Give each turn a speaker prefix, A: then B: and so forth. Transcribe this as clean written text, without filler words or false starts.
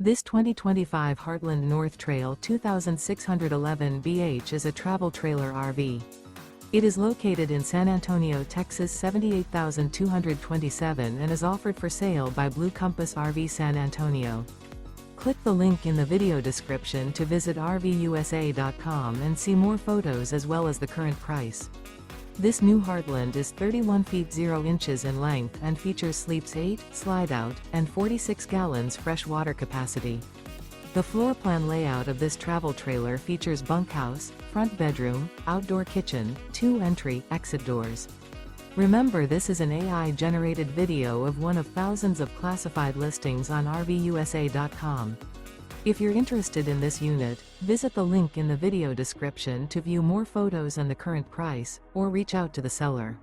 A: This 2025 Heartland North Trail 2611 BH is a travel trailer RV. It is located in San Antonio, Texas 78227 and is offered for sale by Blue Compass RV San Antonio. Click the link in the video description to visit RVUSA.com and see more photos as well as the current price. This new Heartland is 31 feet 0 inches in length and features sleeps 8, slide-out, and 46 gallons fresh water capacity. The floor plan layout of this travel trailer features bunkhouse, front bedroom, outdoor kitchen, 2 entry/exit doors. Remember, this is an AI-generated video of one of thousands of classified listings on RVUSA.com. If you're interested in this unit, visit the link in the video description to view more photos and the current price, or reach out to the seller.